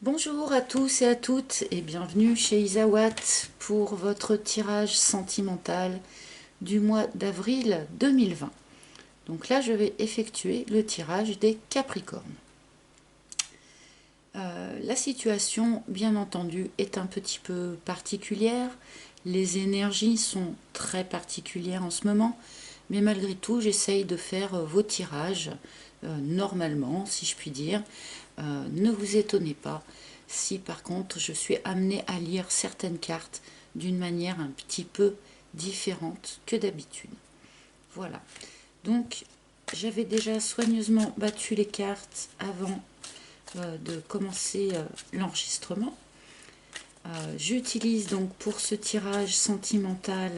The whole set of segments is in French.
Bonjour à tous et à toutes et bienvenue chez Isawat pour votre tirage sentimental du mois d'avril 2020. Donc là, je vais effectuer le tirage des Capricornes. La situation, bien entendu, est un petit peu particulière. Les énergies sont très particulières en ce moment, mais malgré tout, j'essaye de faire vos tirages normalement, si je puis dire. Ne vous étonnez pas si par contre je suis amenée à lire certaines cartes d'une manière un petit peu différente que d'habitude. Voilà. Donc, j'avais déjà soigneusement battu les cartes avant de commencer l'enregistrement. J'utilise donc pour ce tirage sentimental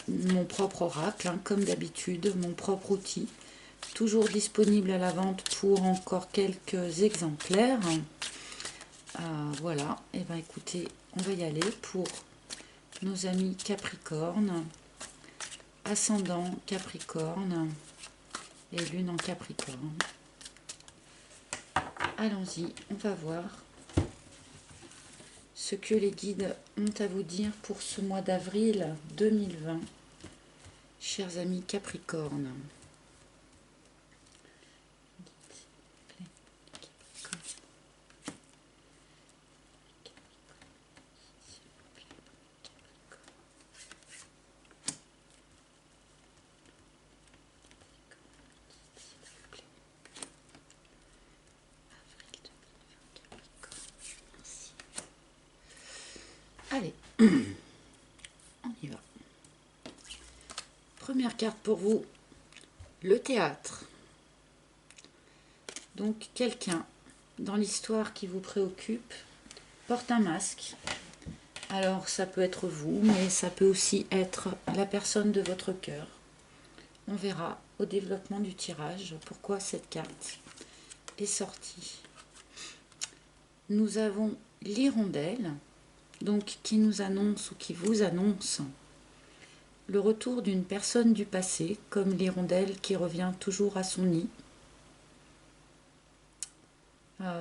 mon propre oracle, hein, comme d'habitude, mon propre outil, toujours disponible à la vente pour encore quelques exemplaires. Voilà, et bien écoutez, on va y aller pour nos amis Capricorne, ascendant Capricorne et lune en Capricorne. Allons-y, on va voir ce que les guides ont à vous dire pour ce mois d'avril 2020, chers amis Capricorne. Allez, on y va. Première carte pour vous, le théâtre. Donc quelqu'un dans l'histoire qui vous préoccupe porte un masque. Alors ça peut être vous, mais ça peut aussi être la personne de votre cœur. On verra au développement du tirage pourquoi cette carte est sortie. Nous avons l'hirondelle, donc qui nous annonce ou qui vous annonce le retour d'une personne du passé, comme l'hirondelle qui revient toujours à son nid.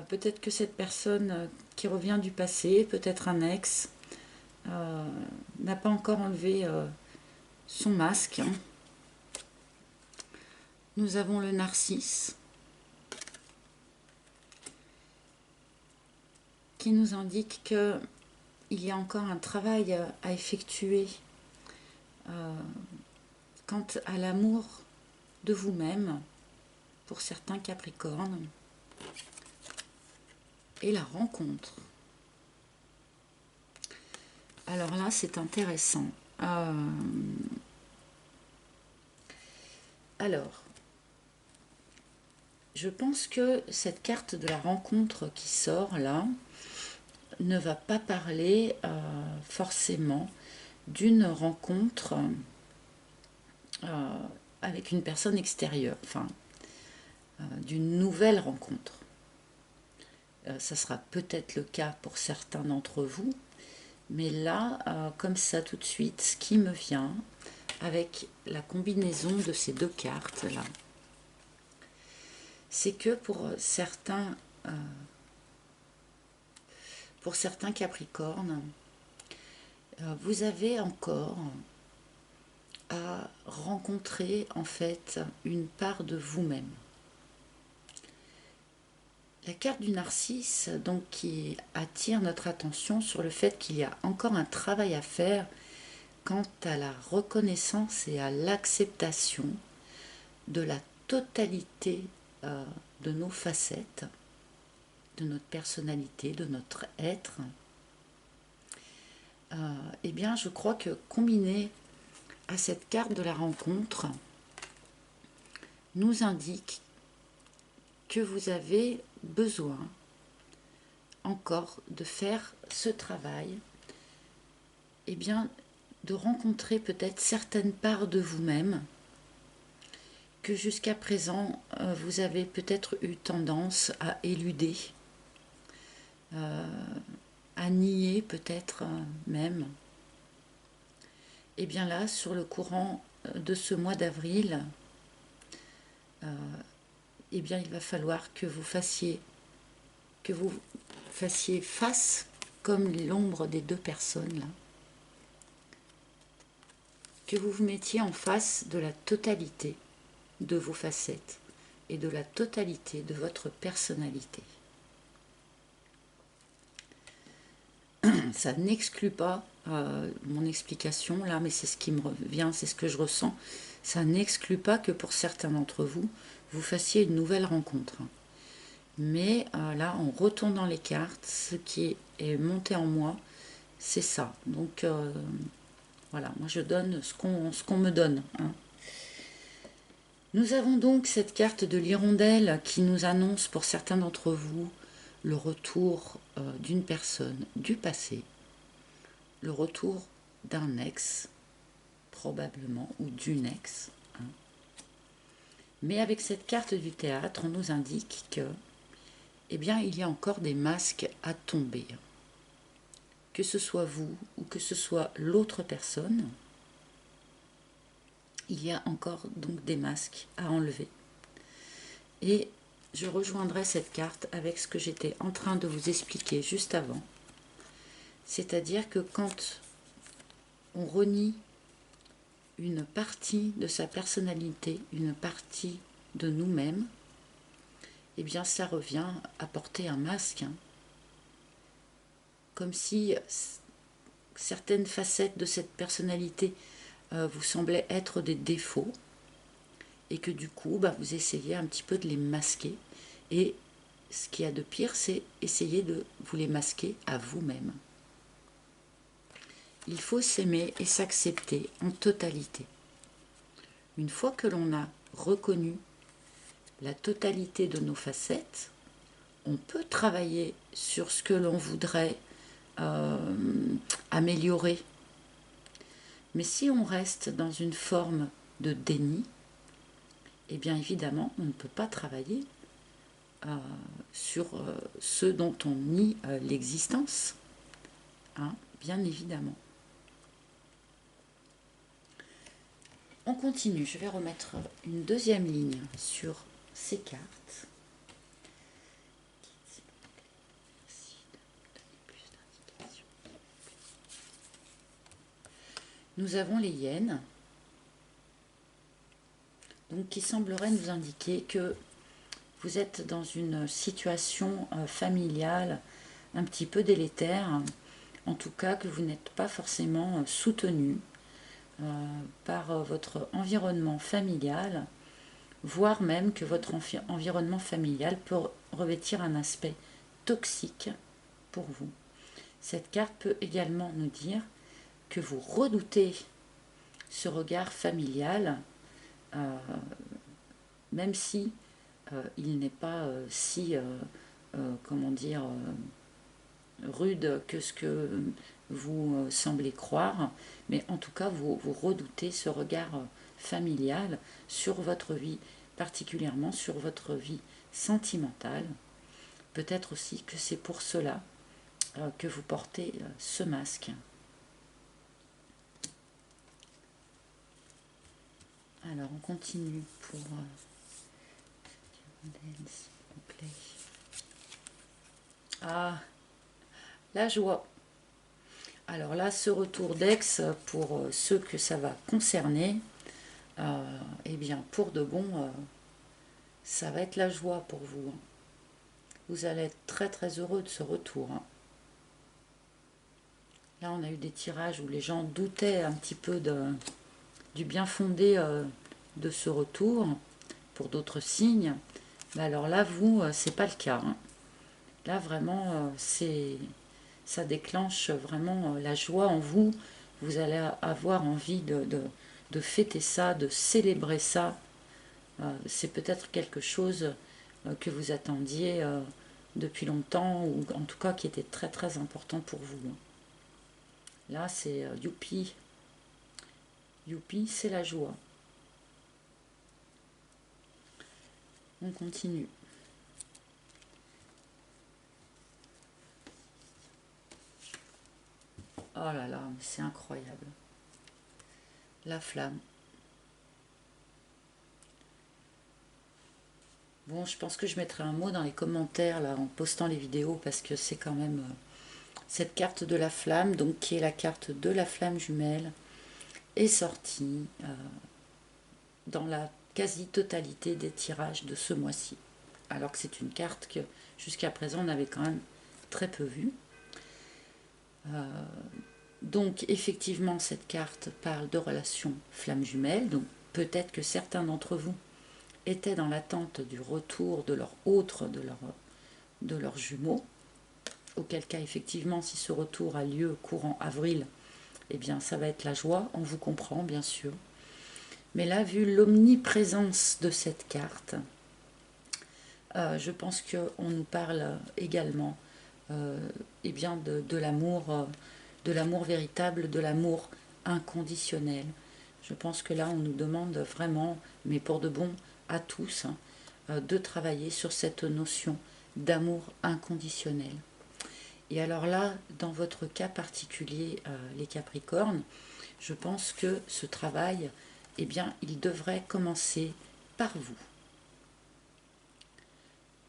Peut-être que cette personne qui revient du passé, peut-être un ex, n'a pas encore enlevé son masque. Nous avons le narcisse qui nous indique qu'il y a encore un travail à effectuer quant à l'amour de vous-même pour certains Capricornes et la rencontre. Alors là, c'est intéressant. Alors, je pense que cette carte de la rencontre qui sort là ne va pas parler forcément d'une rencontre avec une personne extérieure, enfin, d'une nouvelle rencontre. Ça sera peut-être le cas pour certains d'entre vous, mais là, comme ça tout de suite, ce qui me vient avec la combinaison de ces deux cartes là, c'est que pour certains Capricornes, vous avez encore à rencontrer en fait une part de vous-même. La carte du narcisse, donc, qui attire notre attention sur le fait qu'il y a encore un travail à faire quant à la reconnaissance et à l'acceptation de la totalité de nos facettes, de notre personnalité, de notre être. Eh bien, je crois que combiné à cette carte de la rencontre nous indique que vous avez besoin encore de faire ce travail, et bien de rencontrer peut-être certaines parts de vous-même que jusqu'à présent vous avez peut-être eu tendance à éluder, à nier peut-être même. Et bien là, sur le courant de ce mois d'avril, eh bien il va falloir que vous fassiez que vous fassiez face comme l'ombre des deux personnes là, que vous vous mettiez en face de la totalité de vos facettes et de la totalité de votre personnalité. Ça n'exclut pas mon explication là, mais c'est ce qui me revient, c'est ce que je ressens. Ça n'exclut pas que pour certains d'entre vous, vous fassiez une nouvelle rencontre. Mais là, en retournant les cartes, ce qui est monté en moi, c'est ça. Donc voilà, moi je donne ce qu'on me donne. Hein. Nous avons donc cette carte de l'hirondelle qui nous annonce pour certains d'entre vous le retour d'une personne du passé, le retour d'un ex, probablement, ou d'une ex. Hein. Mais avec cette carte du théâtre, on nous indique que, eh bien, il y a encore des masques à tomber. Que ce soit vous ou que ce soit l'autre personne, il y a encore donc des masques à enlever. Et je rejoindrai cette carte avec ce que j'étais en train de vous expliquer juste avant. C'est-à-dire que quand on renie une partie de sa personnalité, une partie de nous-mêmes, eh bien ça revient à porter un masque. Hein. Comme si certaines facettes de cette personnalité vous semblaient être des défauts et que du coup vous essayez un petit peu de les masquer. Et ce qu'il y a de pire, c'est essayer de vous les masquer à vous-même. Il faut s'aimer et s'accepter en totalité. Une fois que l'on a reconnu la totalité de nos facettes, on peut travailler sur ce que l'on voudrait améliorer. Mais si on reste dans une forme de déni, eh bien évidemment, on ne peut pas travailler sur ce dont on nie l'existence, hein, bien évidemment. On continue, je vais remettre une deuxième ligne sur ces cartes. Nous avons les hyènes, donc qui sembleraient nous indiquer que vous êtes dans une situation familiale un petit peu délétère, en tout cas que vous n'êtes pas forcément soutenu par votre environnement familial, voire même que votre environnement familial peut revêtir un aspect toxique pour vous. Cette carte peut également nous dire que vous redoutez ce regard familial, même si il n'est pas si, comment dire, rude que ce que vous semblez croire, mais en tout cas vous redoutez ce regard familial sur votre vie, particulièrement sur votre vie sentimentale. Peut-être aussi que c'est pour cela que vous portez ce masque. Alors on continue pour s'il vous plaît. Ah, la joie. Alors là, ce retour d'ex, pour ceux que ça va concerner, eh bien pour de bon, ça va être la joie pour vous. Hein. Vous allez être très très heureux de ce retour. Hein. Là, on a eu des tirages où les gens doutaient un petit peu du bien fondé de ce retour pour d'autres signes. Mais alors là, vous, c'est pas le cas. Hein. Là, vraiment, ça déclenche vraiment la joie en vous. Vous allez avoir envie de fêter ça, de célébrer ça. C'est peut-être quelque chose que vous attendiez depuis longtemps, ou en tout cas qui était très très important pour vous. Là, c'est youpi. Youpi, c'est la joie. On continue. Oh là là, mais c'est incroyable. La flamme. Bon, je pense que je mettrai un mot dans les commentaires là en postant les vidéos parce que c'est quand même cette carte de la flamme, donc qui est la carte de la flamme jumelle, est sortie dans la quasi-totalité des tirages de ce mois-ci. Alors que c'est une carte que jusqu'à présent on avait quand même très peu vue. Donc effectivement cette carte parle de relations flamme jumelle, donc peut-être que certains d'entre vous étaient dans l'attente du retour de leur autre, de leurs jumeaux, auquel cas effectivement si ce retour a lieu courant avril, eh bien ça va être la joie, on vous comprend bien sûr. Mais là, vu l'omniprésence de cette carte, je pense qu'on nous parle également eh bien de l'amour véritable, de l'amour inconditionnel. Je pense que là, on nous demande vraiment, mais pour de bon à tous, de travailler sur cette notion d'amour inconditionnel. Et alors là, dans votre cas particulier, les Capricornes, je pense que ce travail, eh bien, il devrait commencer par vous,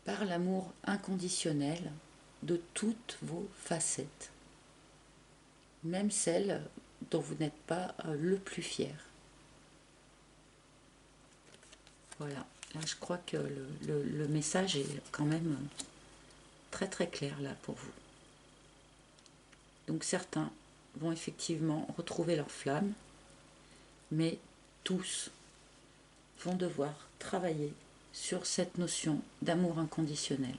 par l'amour inconditionnel de toutes vos facettes, même celles dont vous n'êtes pas le plus fier. Voilà, là je crois que le message est quand même très très clair là pour vous. Donc certains vont effectivement retrouver leur flamme, mais tous vont devoir travailler sur cette notion d'amour inconditionnel.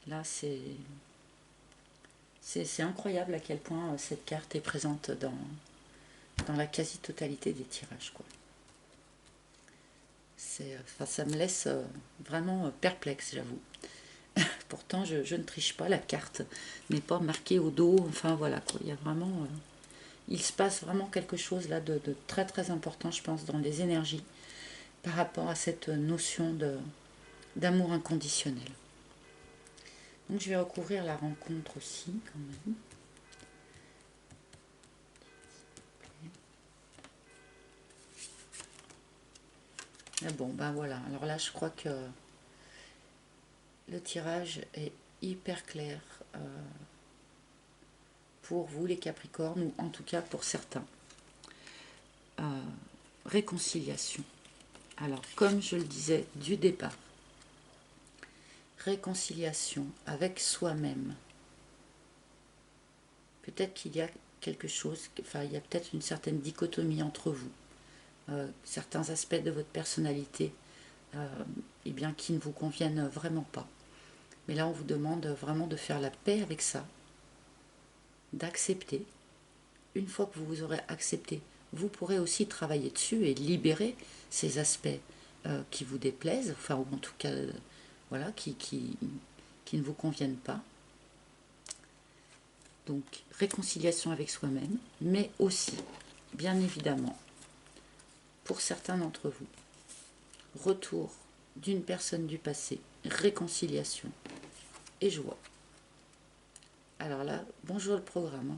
Là, c'est incroyable à quel point cette carte est présente dans la quasi-totalité des tirages, quoi. Enfin, ça me laisse vraiment perplexe, j'avoue. Pourtant, je ne triche pas, la carte n'est pas marquée au dos. Enfin, voilà, quoi. Il y a vraiment... il se passe vraiment quelque chose là de très très important, je pense, dans les énergies par rapport à cette notion d'amour inconditionnel. Donc je vais recouvrir la rencontre aussi quand même. Ah bon, ben voilà. Alors là, je crois que le tirage est hyper clair pour vous les Capricornes, ou en tout cas pour certains. Réconciliation. Alors, comme je le disais du départ, réconciliation avec soi-même. Peut-être qu'il y a quelque chose, enfin, il y a peut-être une certaine dichotomie entre vous. Certains aspects de votre personnalité eh bien, qui ne vous conviennent vraiment pas. Mais là, on vous demande vraiment de faire la paix avec ça, d'accepter. Une fois que vous vous aurez accepté, vous pourrez aussi travailler dessus et libérer ces aspects qui vous déplaisent, enfin, ou en tout cas, voilà, qui ne vous conviennent pas. Donc, réconciliation avec soi-même, mais aussi, bien évidemment, pour certains d'entre vous, retour d'une personne du passé, réconciliation et joie. Alors là, bonjour le programme.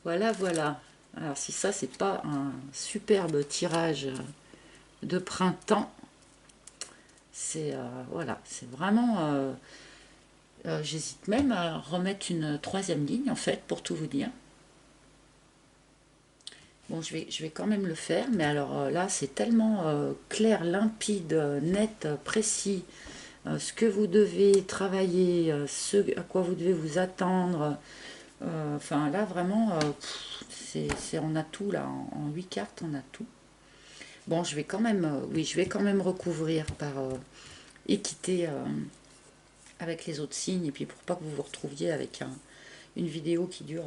Voilà, voilà. Alors si ça, c'est pas un superbe tirage de printemps, c'est voilà, c'est vraiment... j'hésite même à remettre une troisième ligne, en fait, pour tout vous dire. Bon, je vais quand même le faire, mais alors là, c'est tellement clair, limpide, net, précis, ce que vous devez travailler, ce à quoi vous devez vous attendre. Enfin, là, vraiment, on a tout, là, en 8 cartes, on a tout. Bon, je vais quand même, oui, je vais quand même recouvrir par équité avec les autres signes, et puis pour pas que vous vous retrouviez avec une vidéo qui dure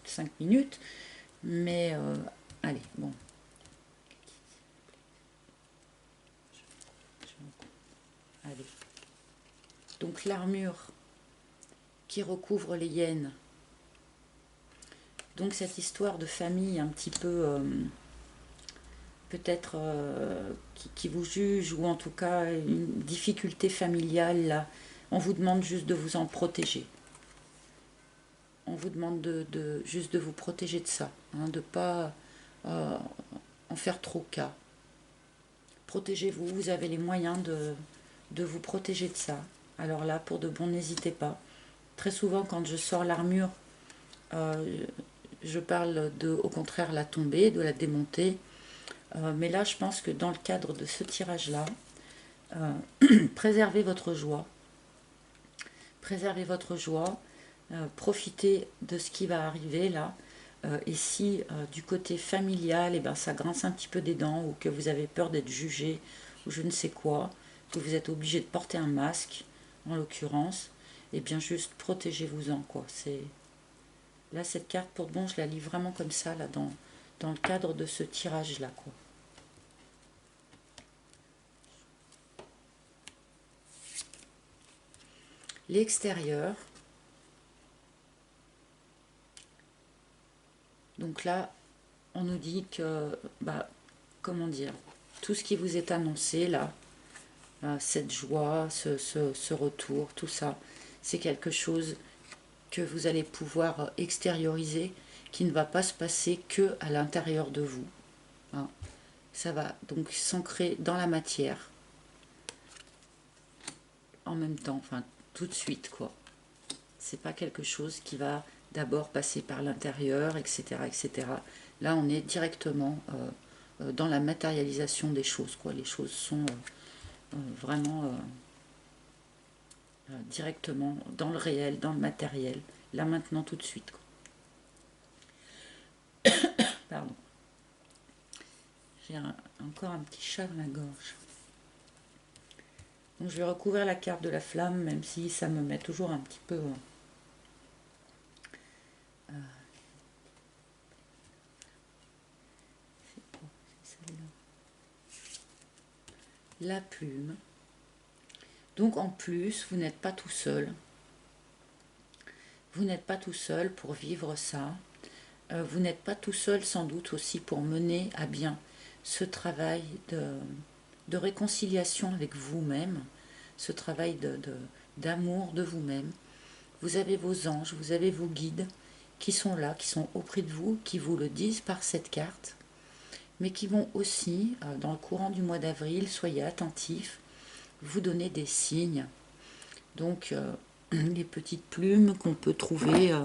5 minutes. Mais allez, bon. Allez. Donc l'armure qui recouvre les hyènes. Donc cette histoire de famille un petit peu peut-être qui vous juge, ou en tout cas une difficulté familiale là. On vous demande juste de vous en protéger. On vous demande juste de vous protéger de ça, hein, de pas en faire trop cas. Protégez-vous, vous avez les moyens de vous protéger de ça. Alors là, pour de bon, n'hésitez pas. Très souvent, quand je sors l'armure, je parle de, au contraire, la tomber, de la démonter. Mais là, je pense que dans le cadre de ce tirage-là, préservez votre joie. Préservez votre joie. Profitez de ce qui va arriver là. Et si du côté familial, eh ben, ça grince un petit peu des dents, ou que vous avez peur d'être jugé, ou je ne sais quoi, que vous êtes obligé de porter un masque, en l'occurrence, eh bien juste protégez-vous-en, quoi. Là, cette carte, pour de bon, je la lis vraiment comme ça, là, dans le cadre de ce tirage-là, quoi. L'extérieur. Donc là, on nous dit que, bah, comment dire, tout ce qui vous est annoncé là, cette joie, ce retour, tout ça, c'est quelque chose que vous allez pouvoir extérioriser, qui ne va pas se passer que à l'intérieur de vous. Hein. Ça va donc s'ancrer dans la matière, en même temps, enfin tout de suite, quoi. C'est pas quelque chose qui va d'abord passer par l'intérieur, etc., etc. Là, on est directement dans la matérialisation des choses, quoi. Les choses sont vraiment directement dans le réel, dans le matériel, là maintenant tout de suite, quoi. Pardon. J'ai encore un petit chat dans la gorge. Donc je vais recouvrir la carte de la flamme, même si ça me met toujours un petit peu... la plume. Donc en plus, vous n'êtes pas tout seul. Vous n'êtes pas tout seul pour vivre ça. Vous n'êtes pas tout seul sans doute aussi pour mener à bien ce travail de réconciliation avec vous-même, ce travail d'amour de vous-même. Vous avez vos anges, vous avez vos guides qui sont là, qui sont auprès de vous, qui vous le disent par cette carte, mais qui vont aussi, dans le courant du mois d'avril, soyez attentifs, vous donner des signes. Donc, les petites plumes qu'on peut trouver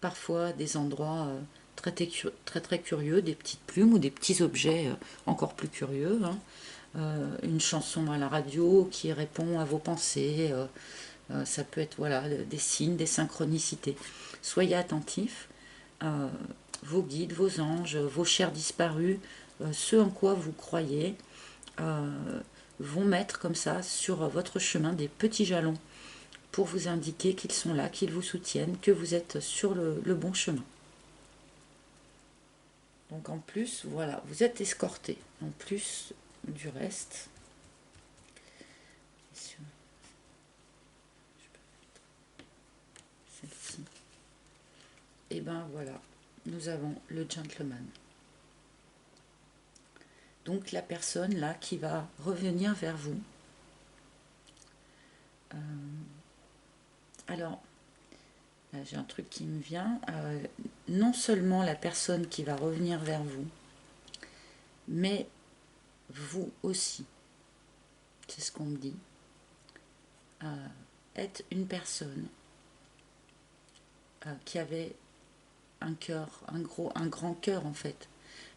parfois à des endroits très, très curieux, des petites plumes ou des petits objets encore plus curieux. Hein. Une chanson à la radio qui répond à vos pensées. Ça peut être voilà, des signes, des synchronicités. Soyez attentifs. Vos guides, vos anges, vos chers disparus, ceux en quoi vous croyez, vont mettre comme ça sur votre chemin des petits jalons pour vous indiquer qu'ils sont là, qu'ils vous soutiennent, que vous êtes sur le bon chemin. Donc en plus, voilà, vous êtes escorté, en plus du reste. Celle-ci. Et ben voilà, nous avons le gentleman. Donc la personne là qui va revenir vers vous. Alors, là j'ai un truc qui me vient. Non seulement la personne qui va revenir vers vous, mais vous aussi. C'est ce qu'on me dit. Être une personne qui avait un cœur, un grand cœur en fait.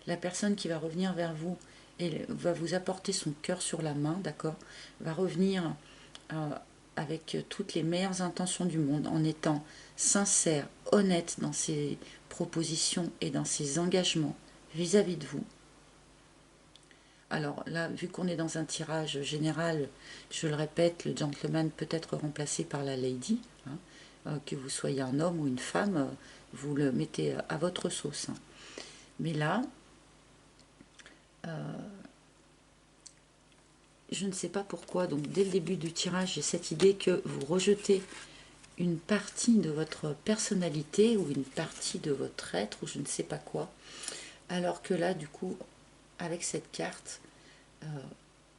La personne qui va revenir vers vous et va vous apporter son cœur sur la main, d'accord, va revenir avec toutes les meilleures intentions du monde, en étant sincère, honnête dans ses propositions et dans ses engagements vis-à-vis de vous. Alors là, vu qu'on est dans un tirage général, je le répète, le gentleman peut être remplacé par la lady, hein, que vous soyez un homme ou une femme, vous le mettez à votre sauce. Hein. Mais là, je ne sais pas pourquoi, donc dès le début du tirage, j'ai cette idée que vous rejetez une partie de votre personnalité ou une partie de votre être ou je ne sais pas quoi, alors que là, du coup, avec cette carte,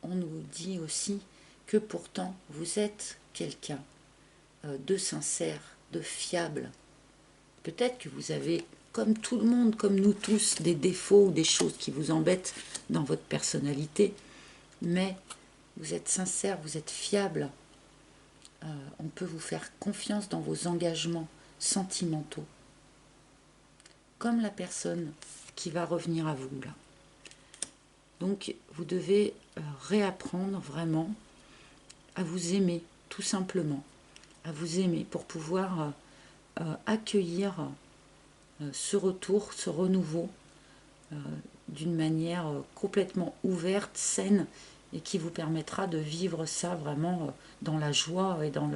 on nous dit aussi que pourtant vous êtes quelqu'un de sincère, de fiable. Peut-être que vous avez comme tout le monde, comme nous tous, des défauts ou des choses qui vous embêtent dans votre personnalité, mais vous êtes sincère, vous êtes fiable, on peut vous faire confiance dans vos engagements sentimentaux, comme la personne qui va revenir à vous là. Donc vous devez réapprendre vraiment à vous aimer, tout simplement, à vous aimer pour pouvoir accueillir ce retour, ce renouveau d'une manière complètement ouverte, saine, et qui vous permettra de vivre ça vraiment dans la joie et dans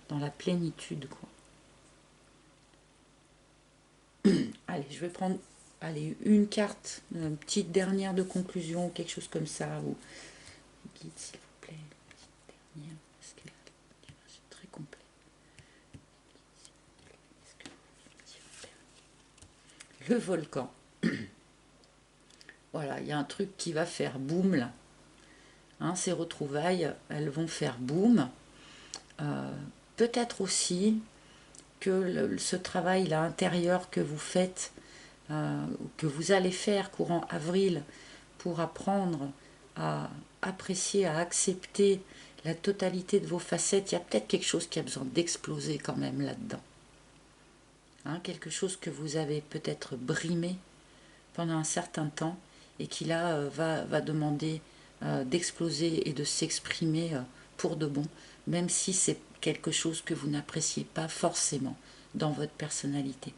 la plénitude, quoi. Allez, je vais prendre une carte, une petite dernière de conclusion, quelque chose comme ça, ou guide s'il vous plaît, petite dernière, parce que c'est très complet. Le volcan. Voilà, il y a un truc qui va faire boum là. Hein, ces retrouvailles, elles vont faire boum. Peut-être aussi que ce travail là intérieur que vous faites, que vous allez faire courant avril, pour apprendre à apprécier, à accepter la totalité de vos facettes, il y a peut-être quelque chose qui a besoin d'exploser quand même là-dedans. Hein, quelque chose que vous avez peut-être brimé pendant un certain temps et qui là va demander d'exploser et de s'exprimer pour de bon, même si c'est quelque chose que vous n'appréciez pas forcément dans votre personnalité.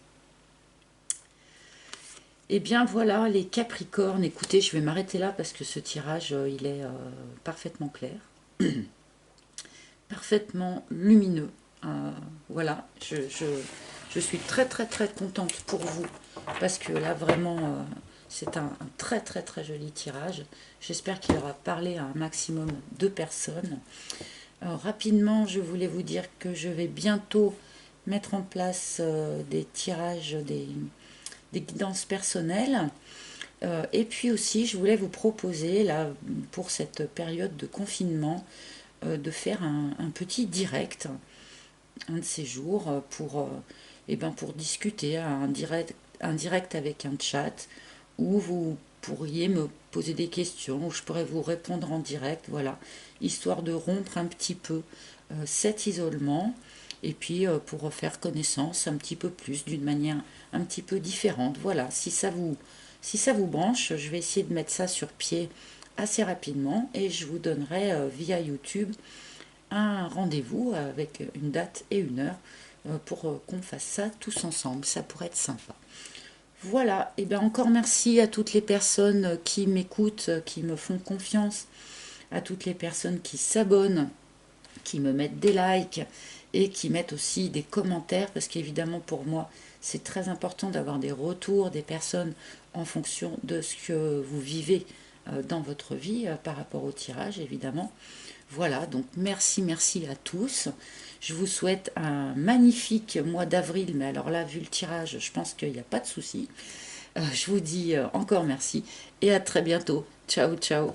Et bien voilà les Capricornes. Écoutez, je vais m'arrêter là parce que ce tirage, il est parfaitement clair, parfaitement lumineux. Voilà, je suis très très très contente pour vous parce que là vraiment c'est un très très très joli tirage. J'espère qu'il aura parlé à un maximum de personnes. Rapidement, je voulais vous dire que je vais bientôt mettre en place des tirages, des guidances personnelles. Et puis aussi, je voulais vous proposer, là, pour cette période de confinement, de faire un petit direct, un de ces jours, pour discuter, un direct avec un chat, où vous pourriez me poser des questions, où je pourrais vous répondre en direct, voilà, histoire de rompre un petit peu cet isolement, et puis pour faire connaissance un petit peu plus, d'une manière un petit peu différente. Voilà, si ça vous branche, je vais essayer de mettre ça sur pied assez rapidement, et je vous donnerai via YouTube un rendez-vous avec une date et une heure pour qu'on fasse ça tous ensemble. Ça pourrait être sympa. Voilà, et bien encore merci à toutes les personnes qui m'écoutent, qui me font confiance, à toutes les personnes qui s'abonnent, qui me mettent des likes et qui mettent aussi des commentaires, parce qu'évidemment pour moi c'est très important d'avoir des retours des personnes en fonction de ce que vous vivez dans votre vie par rapport au tirage évidemment. Voilà, donc merci à tous. Je vous souhaite un magnifique mois d'avril, mais alors là, vu le tirage, je pense qu'il n'y a pas de souci. Je vous dis encore merci et à très bientôt. Ciao, ciao.